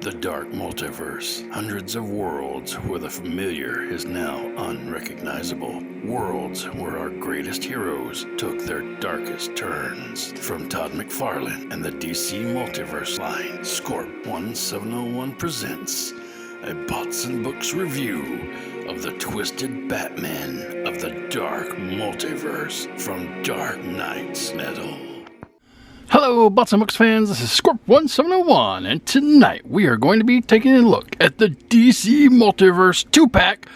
The dark multiverse. Hundreds of worlds where the familiar is now unrecognizable. Worlds where our greatest heroes took their darkest turns. From Todd McFarlane and the DC Multiverse line, Sculpt 1701 presents a Bots and Books review of the twisted Batman of the dark multiverse from Dark Knight's Metal. Hello, Bots and Books fans, this is Sculpt 1701, and tonight we are going to be taking a look at the DC Multiverse 2-pack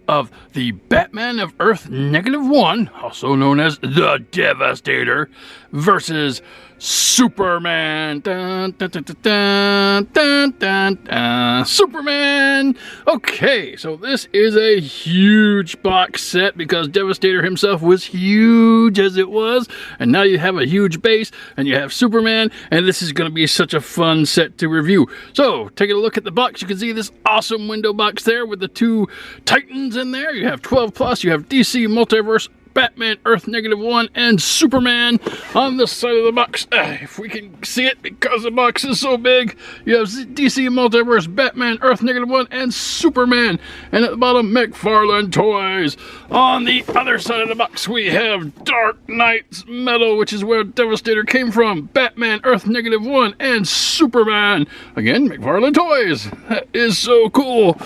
of the Batman of Earth -1, also known as the Devastator, versus Superman. Dun, dun, dun, dun, dun, dun, dun, Superman! Okay, so this is a huge box set because Devastator himself was huge as it was, and now you have a huge base, and you have Superman, and this is going to be such a fun set to review. So, taking a look at the box, you can see this awesome window box there with the two Titans in there. You have 12 plus, you have DC Multiverse, Batman Earth -1, and Superman on this side of the box. If we can see it because the box is so big, you have DC Multiverse, Batman Earth -1, and Superman. And at the bottom, McFarlane Toys. On the other side of the box, we have Dark Knight's Metal, which is where Devastator came from, Batman Earth -1, and Superman. Again, McFarlane Toys. That is so cool.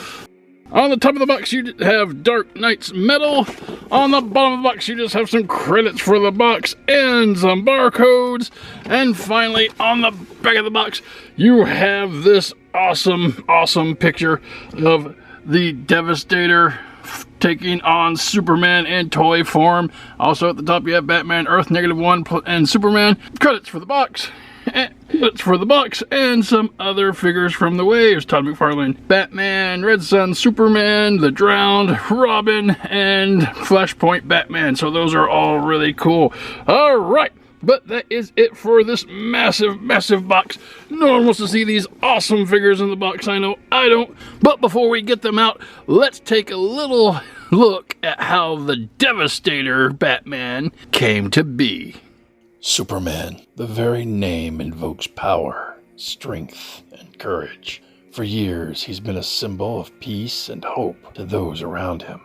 On the top of the box, you have Dark Knight's Metal. On the bottom of the box, you just have some credits for the box and some barcodes. And finally, on the back of the box, you have this awesome picture of the Devastator taking on Superman in toy form. Also at the top, you have Batman Earth -1 and Superman. Credits for the box. And some other figures from the waves. Todd McFarlane, Batman, Red Sun, Superman, The Drowned, Robin, and Flashpoint Batman. So those are all really cool. Alright, but that is it for this massive box. No one wants to see these awesome figures in the box. I know I don't. But before we get them out, let's take a little look at how the Devastator Batman came to be. Superman. The very name invokes power, strength, and courage. For years, he's been a symbol of peace and hope to those around him.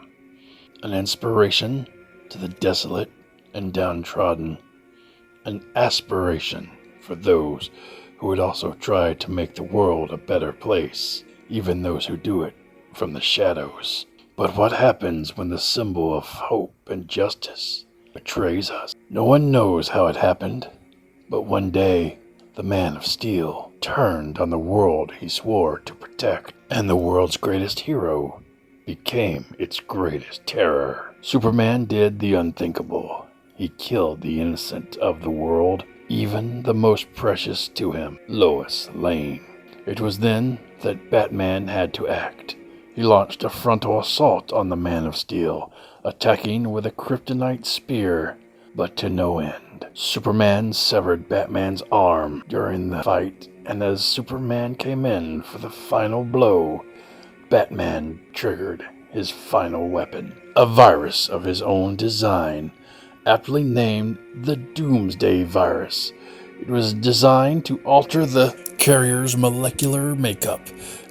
An inspiration to the desolate and downtrodden. An aspiration for those who would also try to make the world a better place, even those who do it from the shadows. But what happens when the symbol of hope and justice betrays us? No one knows how it happened, but one day, the Man of Steel turned on the world he swore to protect, and the world's greatest hero became its greatest terror. Superman did the unthinkable. He killed the innocent of the world, even the most precious to him, Lois Lane. It was then that Batman had to act. He launched a frontal assault on the Man of Steel, attacking with a kryptonite spear, but to no end. Superman severed Batman's arm during the fight, and as Superman came in for the final blow, Batman triggered his final weapon, a virus of his own design, aptly named the Doomsday Virus. It was designed to alter the carrier's molecular makeup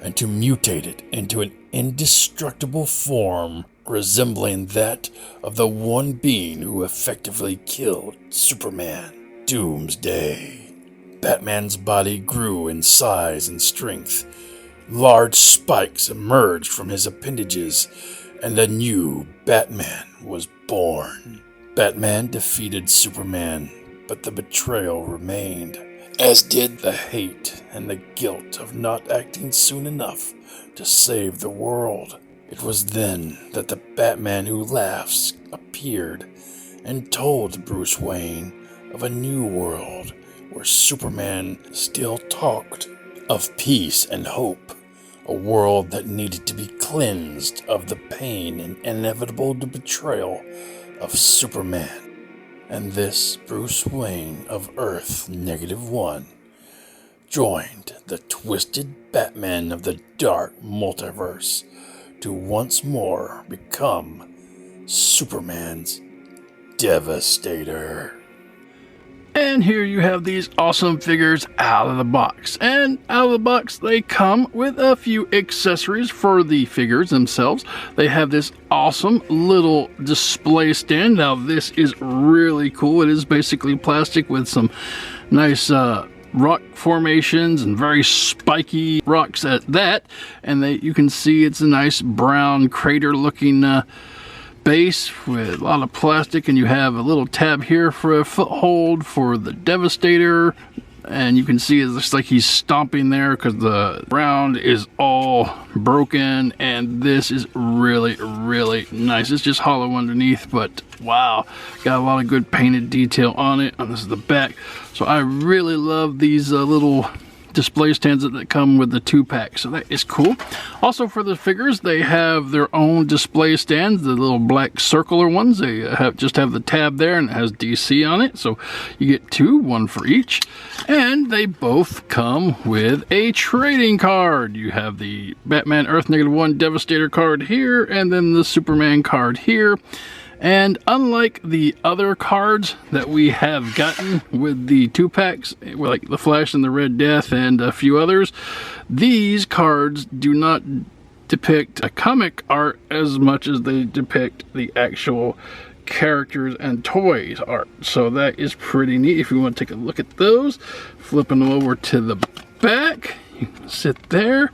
and to mutate it into an indestructible form resembling that of the one being who effectively killed Superman, Doomsday. Batman's body grew in size and strength. Large spikes emerged from his appendages, and a new Batman was born. Batman defeated Superman, but the betrayal remained, as did the hate and the guilt of not acting soon enough to save the world. It was then that the Batman Who Laughs appeared and told Bruce Wayne of a new world where Superman still talked of peace and hope, a world that needed to be cleansed of the pain and inevitable betrayal of Superman. And this Bruce Wayne of Earth -1 joined the twisted Batman of the dark multiverse to once more become Superman's Devastator. And here you have these awesome figures out of the box. And out of the box, they come with a few accessories for the figures themselves. They have this awesome little display stand. Now, this is really cool. It is basically plastic with some nice rock formations and very spiky rocks at that. And you can see it's a nice brown crater looking base with a lot of plastic, and you have a little tab here for a foothold for the Devastator, and you can see it looks like he's stomping there because the ground is all broken, and this is really nice. It's just hollow underneath, but wow, got a lot of good painted detail on it. And this is the back, so I really love these little display stands that come with the 2-pack, so that is cool. Also, for the figures, they have their own display stands, the little black circular ones. They just have the tab there, and it has DC on it, so you get 2, 1 for each. And they both come with a trading card. You have the Batman Earth -1 Devastator card here, and then the Superman card here. And unlike the other cards that we have gotten with the 2-packs, like the Flash and the Red Death and a few others, these cards do not depict a comic art as much as they depict the actual characters and toys art. So that is pretty neat. If you want to take a look at those, flipping them over to the back, you can sit there.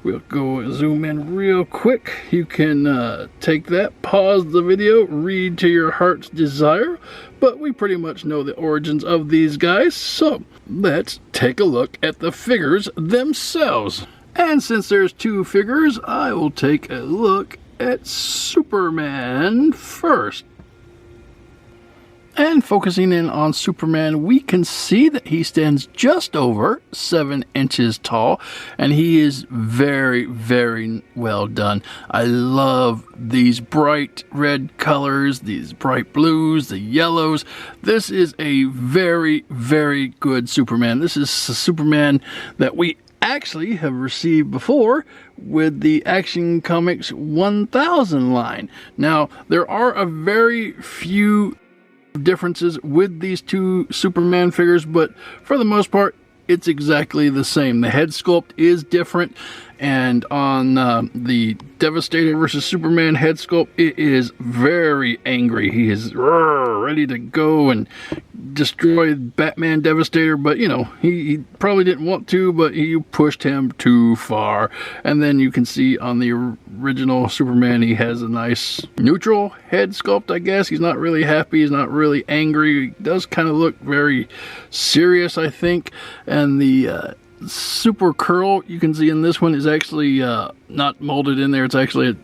We'll go zoom in real quick. You can take that, pause the video, read to your heart's desire, but we pretty much know the origins of these guys, so let's take a look at the figures themselves. And since there's 2 figures, I will take a look at Superman first. And focusing in on Superman, we can see that he stands just over 7 inches tall, and he is very well done. I love these bright red colors, these bright blues, the yellows. This is a very good Superman. This is a Superman that we actually have received before with the Action Comics 1000 line. Now, there are a very few differences with these 2 Superman figures, but for the most part, it's exactly the same. The head sculpt is different, and on the Devastator versus Superman head sculpt, it is very angry. He is ready to go and destroy Batman Devastator, but you know, he probably didn't want to, but you pushed him too far. And then you can see on the original Superman, he has a nice neutral head sculpt, I guess. He's not really happy, he's not really angry. He does kind of look very serious, I think. And the super curl you can see in this one is actually not molded in there. It's actually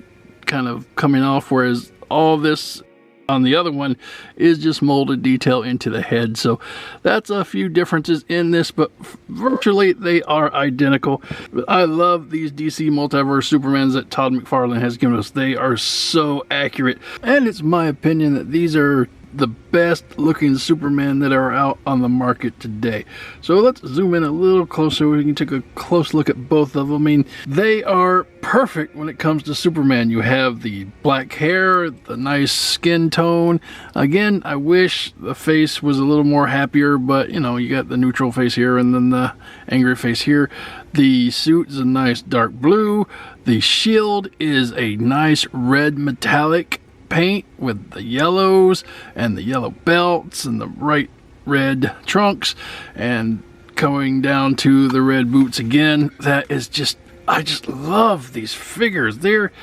kind of coming off, whereas all this on the other one is just molded detail into the head. So that's a few differences in this, but virtually they are identical. I love these DC Multiverse Supermans that Todd McFarlane has given us. They are so accurate, and it's my opinion that these are the best looking Superman that are out on the market today. So let's zoom in a little closer. We can take a close look at both of them. I mean, they are perfect when it comes to Superman. You have the black hair, the nice skin tone. Again, I wish the face was a little more happier, but you know, you got the neutral face here and then the angry face here. The suit is a nice dark blue. The shield is a nice red metallic paint with the yellows and the yellow belts and the bright red trunks, and going down to the red boots again. That is just, I just love these figures. They're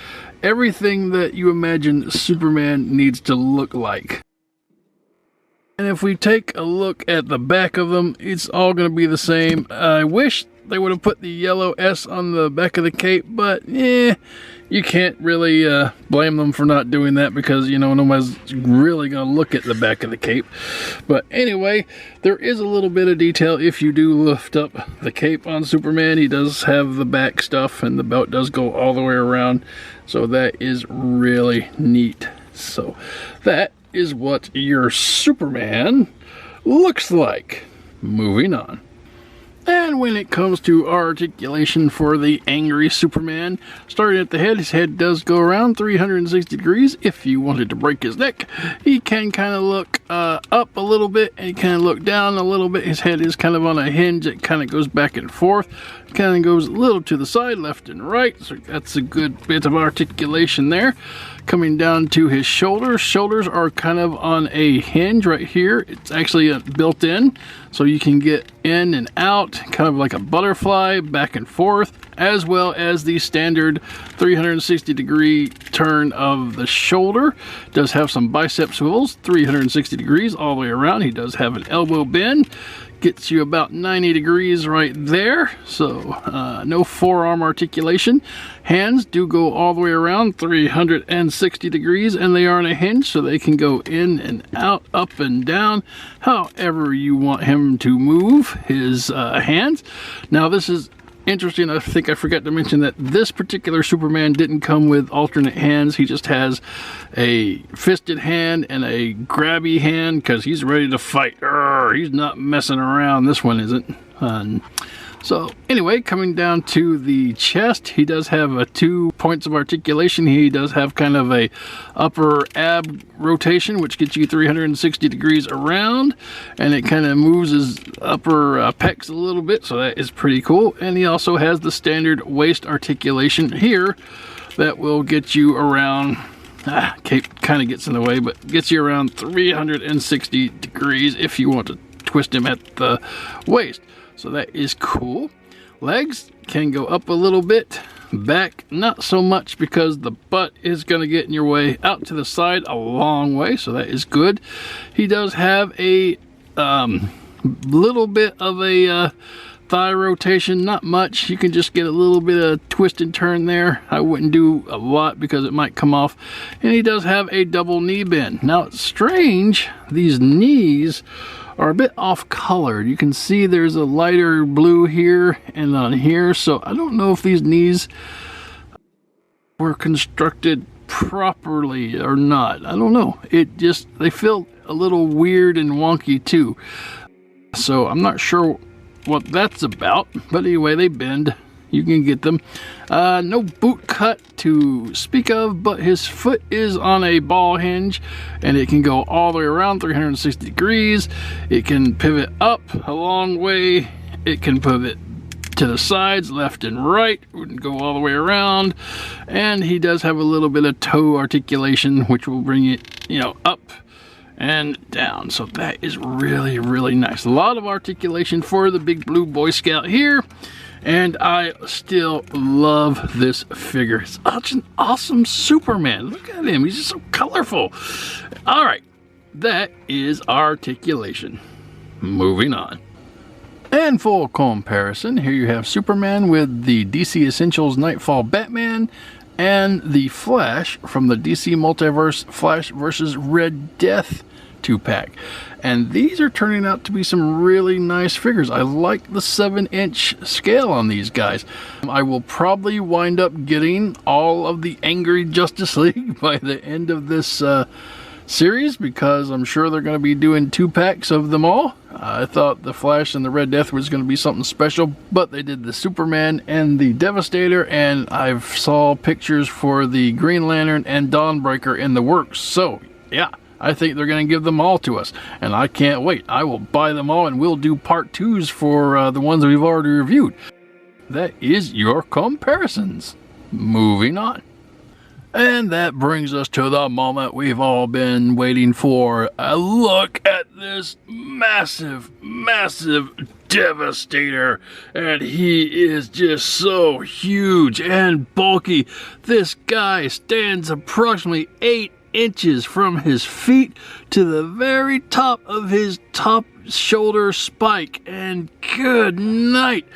everything that you imagine Superman needs to look like. And if we take a look at the back of them, it's all going to be the same. I wish they would have put the yellow S on the back of the cape, but you can't really blame them for not doing that, because you know, nobody's really going to look at the back of the cape. But anyway, there is a little bit of detail if you do lift up the cape on Superman. He does have the back stuff, and the belt does go all the way around, so that is really neat. So that is what your Superman looks like. Moving on. And when it comes to articulation for the angry Superman, starting at the head, his head does go around 360 degrees. If you wanted to break his neck, he can kind of look up a little bit, and he kind of look down a little bit. His head is kind of on a hinge. It kind of goes back and forth. It kind of goes a little to the side, left and right. So that's a good bit of articulation there. Coming down to his shoulders. Shoulders are kind of on a hinge right here. It's actually built in, so you can get in and out, kind of like a butterfly, back and forth, as well as the standard 360 degree turn of the shoulder. Does have some bicep swivels, 360 degrees all the way around. He does have an elbow bend. Gets you about 90 degrees right there, so no forearm articulation. Hands do go all the way around 360 degrees, and they are on a hinge, so they can go in and out, up and down, however you want him to move his hands. Now this is interesting. I think I forgot to mention that this particular Superman didn't come with alternate hands. He just has a fisted hand and a grabby hand because he's ready to fight. He's not messing around. This one isn't. So anyway, coming down to the chest, he does have 2 points of articulation. He does have kind of a upper ab rotation, which gets you 360 degrees around, and it kind of moves his upper pecs a little bit, so that is pretty cool. And he also has the standard waist articulation here that will get you around, cape kind of gets in the way, but gets you around 360 degrees if you want to twist him at the waist. So that is cool. Legs can go up a little bit, back not so much because the butt is going to get in your way. Out to the side a long way, so that is good. He does have a little bit of a thigh rotation, not much. You can just get a little bit of twist and turn there. I wouldn't do a lot because it might come off. And he does have a double knee bend. Now it's strange, these knees are a bit off colored. You can see there's a lighter blue here and on here, so I don't know if these knees were constructed properly or not. I don't know. They feel a little weird and wonky too. So I'm not sure what that's about, but anyway, they bend. You can get them. No boot cut to speak of, but his foot is on a ball hinge, and it can go all the way around 360 degrees. It can pivot up a long way. It can pivot to the sides, left and right. Wouldn't go all the way around. And he does have a little bit of toe articulation, which will bring it, up and down. So that is really, really nice. A lot of articulation for the big blue Boy Scout here. And I still love this figure. It's such an awesome Superman. Look at him. He's just so colorful. All right. That is articulation. Moving on. And for comparison, here you have Superman with the DC Essentials Nightfall Batman and the Flash from the DC Multiverse Flash vs. Red Death 2-pack. And these are turning out to be some really nice figures. I like the 7-inch scale on these guys. I will probably wind up getting all of the Angry Justice League by the end of this series, because I'm sure they're going to be doing 2-packs of them all. I thought the Flash and the Red Death was going to be something special, but they did the Superman and the Devastator, and I saw pictures for the Green Lantern and Dawnbreaker in the works. So yeah, I think they're going to give them all to us, and I can't wait. I will buy them all, and we'll do part 2s for the ones we've already reviewed. That is your comparisons. Moving on. And that brings us to the moment we've all been waiting for. A look at this massive, massive Devastator. And he is just so huge and bulky. This guy stands approximately 8 inches from his feet to the very top of his top shoulder spike, and good night,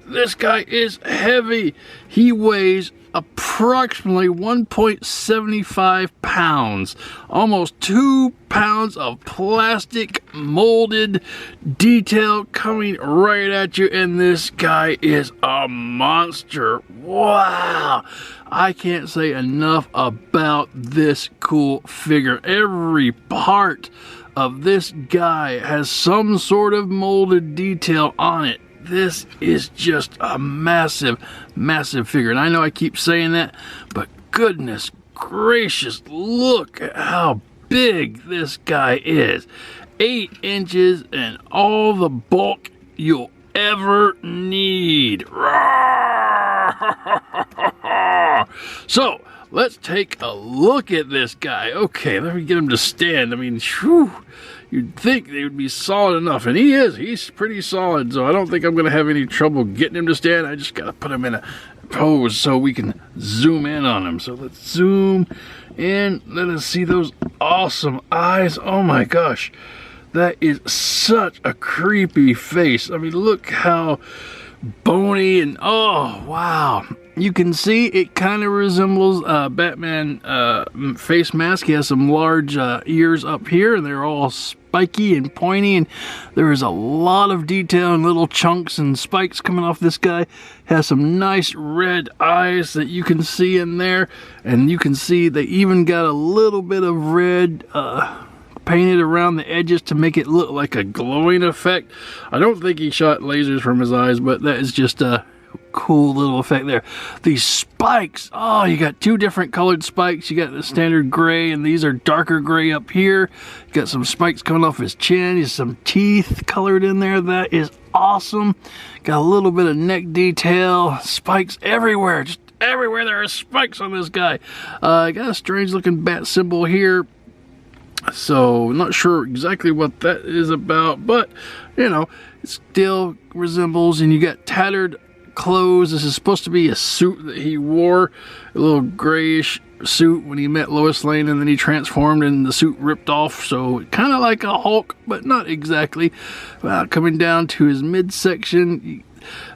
this guy is heavy. He weighs approximately 1.75 pounds, almost 2 pounds of plastic molded detail coming right at you, and this guy is a monster. Wow, I can't say enough about this cool figure. Every part of this guy has some sort of molded detail on it. this is just a massive, massive figure. And I know I keep saying that, but goodness gracious, look at how big this guy is. 8 inches and all the bulk you'll ever need. So let's take a look at this guy. Okay, let me get him to stand. I mean, whew, you'd think they would be solid enough, and he is. He's pretty solid, so I don't think I'm going to have any trouble getting him to stand. I just got to put him in a pose so we can zoom in on him. So let's zoom in. Let us see those awesome eyes. Oh my gosh, that is such a creepy face. I mean, look how bony and oh wow. You can see it kind of resembles Batman face mask. He has some large ears up here, and they're all spiky and pointy, and there is a lot of detail and little chunks and spikes coming off this guy. Has some nice red eyes that you can see in there, and you can see they even got a little bit of red painted around the edges to make it look like a glowing effect. I don't think he shot lasers from his eyes, but that is just a cool little effect there. These spikes, oh, you got 2 different colored spikes. You got the standard gray, and these are darker gray up here. You got some spikes coming off his chin. There's some teeth colored in there. That is awesome. Got a little bit of neck detail. Spikes everywhere. Just everywhere there are spikes on this guy. Got a strange looking bat symbol here. So not sure exactly what that is about, but you know, it still resembles. And you got tattered clothes. This is supposed to be a suit that he wore, a little grayish suit when he met Lois Lane, and then he transformed and the suit ripped off, so kind of like a Hulk, but not exactly. Coming down to his midsection,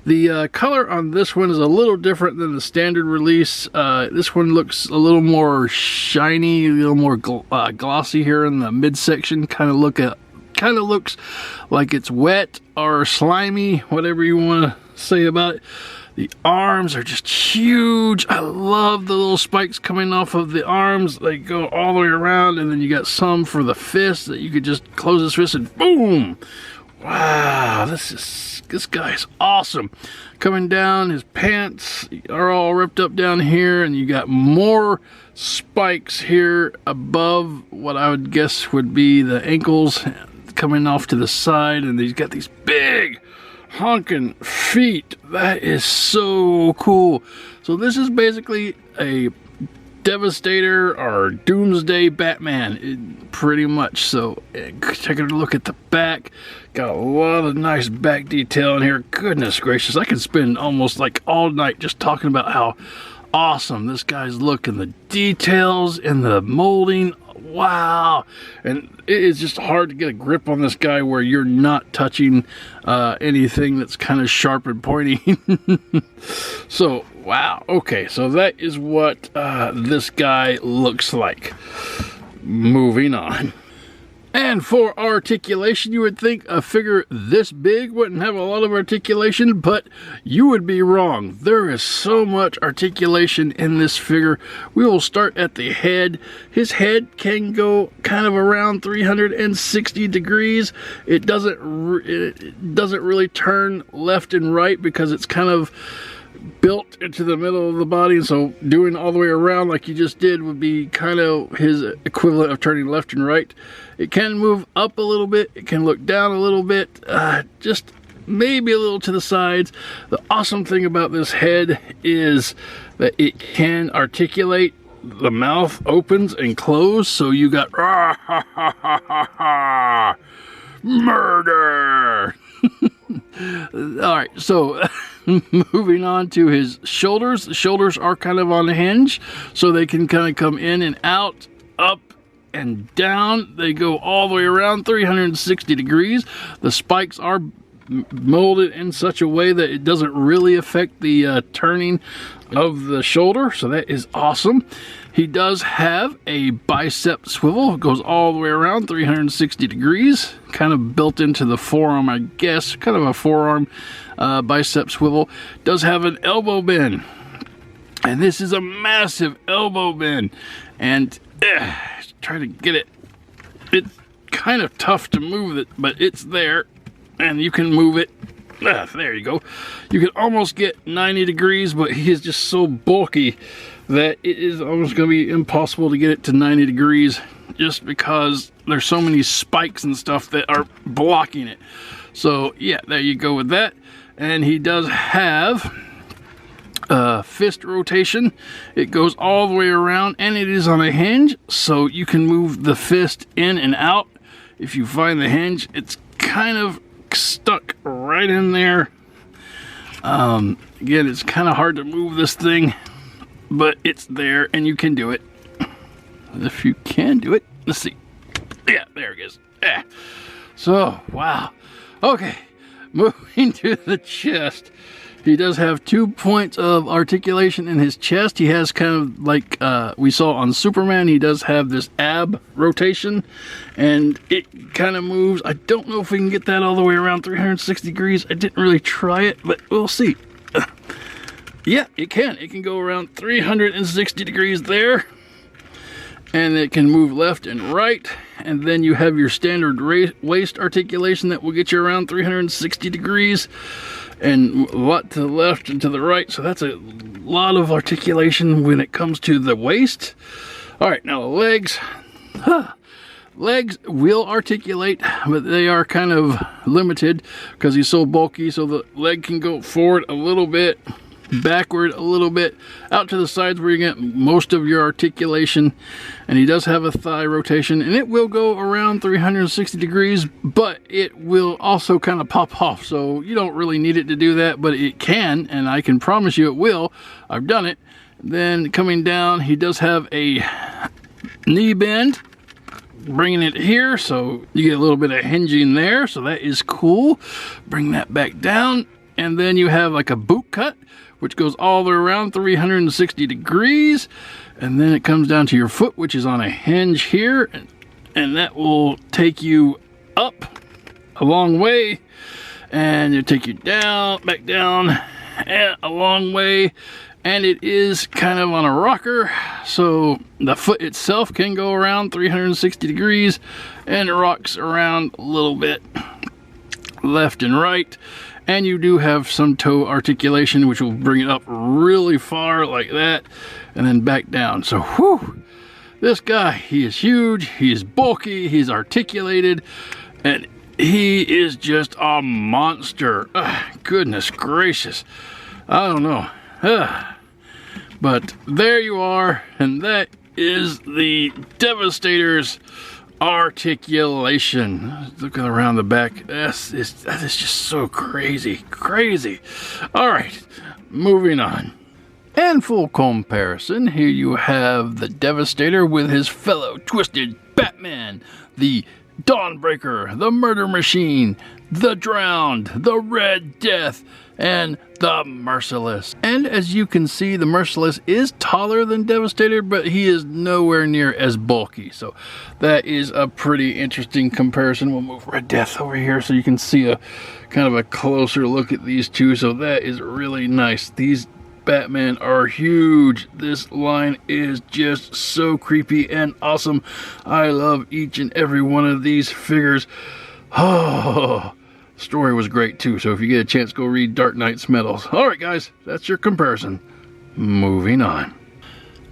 the color on this one is a little different than the standard release. This one looks a little more shiny, a little more glossy here in the midsection. Kind of looks like it's wet or slimy, whatever you want to say about it. The arms are just huge. I love the little spikes coming off of the arms. They go all the way around, and then you got some for the fist that you could just close his fist and boom. Wow, this guy's awesome. Coming down, his pants are all ripped up down here, and you got more spikes here above what I would guess would be the ankles coming off to the side, and he's got these big honking feet. That is so cool. So this is basically a Devastator or Doomsday Batman, pretty much. So take a look at the back. Got a lot of nice back detail in here. Goodness gracious, I could spend almost like all night just talking about how awesome this guy's looking. The details and the molding, wow. And it is just hard to get a grip on this guy where you're not touching anything that's kind of sharp and pointy. So wow, okay, so that is what this guy looks like. Moving on. And for articulation, you would think a figure this big wouldn't have a lot of articulation, but you would be wrong. There is so much articulation in this figure. We will start at the head. His head can go kind of around 360 degrees. It doesn't really turn left and right because it's kind of built into the middle of the body, so doing all the way around like you just did would be kind of his equivalent of turning left and right. It can move up a little bit, it can look down a little bit, just maybe a little to the sides. The awesome thing about this head is that it can articulate. The mouth opens and closes, so you got murder. Alright, so moving on to his shoulders. The shoulders are kind of on a hinge, so they can kind of come in and out, up and down. They go all the way around 360 degrees. The spikes are molded in such a way that it doesn't really affect the turning of the shoulder, so that is awesome. He does have a bicep swivel. It goes all the way around 360 degrees, kind of built into the forearm, I guess, kind of a forearm bicep swivel. Does have an elbow bend, and this is a massive elbow bend, and try to get it. It's kind of tough to move it, but it's there, and you can move it There you go. You can almost get 90 degrees, but he is just so bulky that it is almost going to be impossible to get it to 90 degrees just because there's so many spikes and stuff that are blocking it. So yeah, there you go with that. And he does have fist rotation. It goes all the way around, and it is on a hinge, so you can move the fist in and out. If you find the hinge, it's kind of stuck right in there. Again, it's kind of hard to move this thing, but it's there and you can do it. If you can do it, let's see. Yeah, there it is. Yeah. So, wow. Okay, moving to the chest. He does have 2 points of articulation in his chest. He has kind of like we saw on Superman, he does have this ab rotation, and it kind of moves. I don't know if we can get that all the way around 360 degrees. I didn't really try it, but we'll see. Yeah, it can. It can go around 360 degrees there, and it can move left and right. And then you have your standard waist articulation that will get you around 360 degrees. And a lot to the left and to the right, so that's a lot of articulation when it comes to the waist. All right, now the legs. Legs will articulate, but they are kind of limited because he's so bulky, so the leg can go forward a little bit, backward a little bit, out to the sides where you get most of your articulation. And he does have a thigh rotation, and it will go around 360 degrees, but it will also kind of pop off, so you don't really need it to do that, but it can, and I can promise you it will. I've done it. Then coming down, he does have a knee bend, bringing it here, so you get a little bit of hinging there, so that is cool. Bring that back down, and then you have like a boot cut, which goes all the way around 360 degrees. And then it comes down to your foot, which is on a hinge here. And that will take you up a long way. And it'll take you down, back down, and a long way. And it is kind of on a rocker. So the foot itself can go around 360 degrees. And it rocks around a little bit left and right. And you do have some toe articulation, which will bring it up really far like that, and then back down. So, whew, this guy, he is huge, he is bulky, he's articulated, and he is just a monster. Goodness gracious. I don't know. But there you are, and that is the Devastator's articulation. Looking around the back, that is just so crazy. All right, moving on. And full comparison, here you have the Devastator with his fellow twisted Batman, the Dawnbreaker, the Murder Machine, the Drowned, the Red Death, and the Merciless. And as you can see, the Merciless is taller than Devastator, but he is nowhere near as bulky. So that is a pretty interesting comparison. We'll move Red Death over here so you can see a kind of a closer look at these two. So that is really nice. These Batman are huge. This line is just so creepy and awesome. I love each and every one of these figures. Oh, story was great too, so if you get a chance, go read Dark Knight's Medals. Alright guys, that's your comparison. Moving on.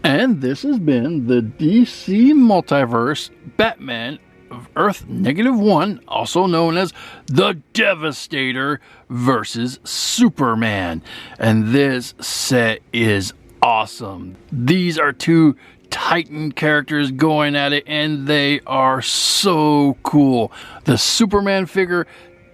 And this has been the DC Multiverse Batman of Earth -1, also known as the Devastator versus Superman. And this set is awesome. These are two Titan characters going at it, and they are so cool. The Superman figure,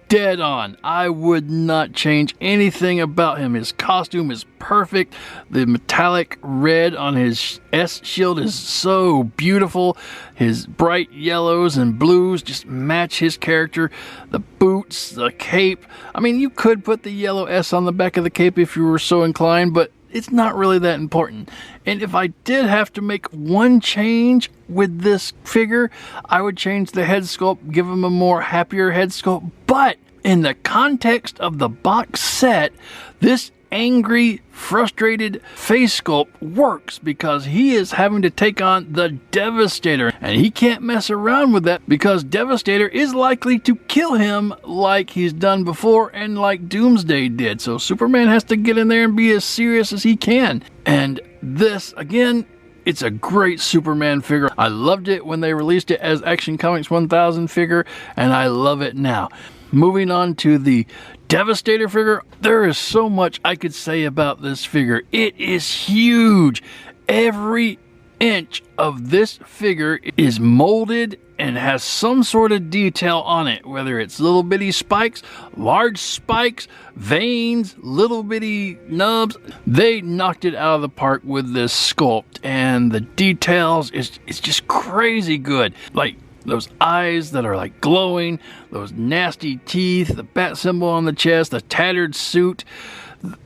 dead on. I would not change anything about him. His costume is perfect. The metallic red on his S shield is so beautiful. His bright yellows and blues just match his character. The boots, the cape. I mean, you could put the yellow S on the back of the cape if you were so inclined, but it's not really that important. And if I did have to make one change with this figure, I would change the head sculpt, give him a more happier head sculpt. But in the context of the box set, this angry, frustrated face sculpt works because he is having to take on the Devastator, and he can't mess around with that because Devastator is likely to kill him like he's done before and like Doomsday did. So Superman has to get in there and be as serious as he can. And this, again, it's a great Superman figure. I loved it when they released it as Action Comics 1000 figure, and I love it now. Moving on to the Devastator figure, there is so much I could say about this figure. It is huge. Every inch of this figure is molded and has some sort of detail on it, whether it's little bitty spikes, large spikes, veins, little bitty nubs. They knocked it out of the park with this sculpt, and the details is just crazy good. Like those eyes that are like glowing, those nasty teeth, the bat symbol on the chest, the tattered suit.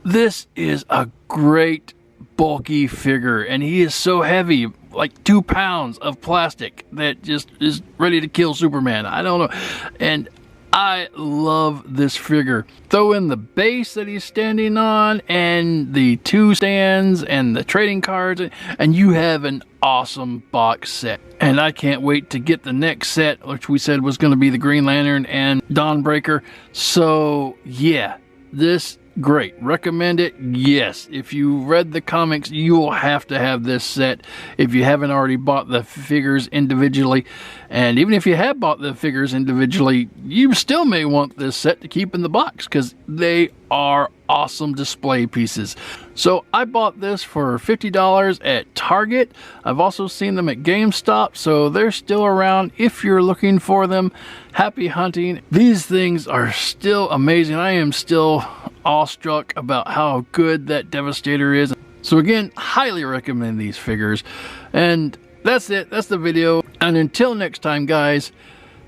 This is a great bulky figure, and he is so heavy, like 2 pounds of plastic that just is ready to kill Superman. I don't know. And I love this figure. Throw in the base that he's standing on and the 2 stands and the trading cards, and you have an awesome box set. And I can't wait to get the next set, which we said was going to be the Green Lantern and Dawnbreaker. So yeah, this great. Recommend it? Yes. If you read the comics, you will have to have this set if you haven't already bought the figures individually. And even if you have bought the figures individually, you still may want this set to keep in the box because they are awesome display pieces. So I bought this for $50 at Target. I've also seen them at GameStop, so they're still around if you're looking for them. Happy hunting. These things are still amazing. I am still awestruck about how good that Devastator is. So again, highly recommend these figures. And that's it. That's the video. And until next time, guys,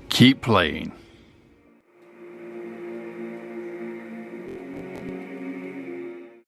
keep playing.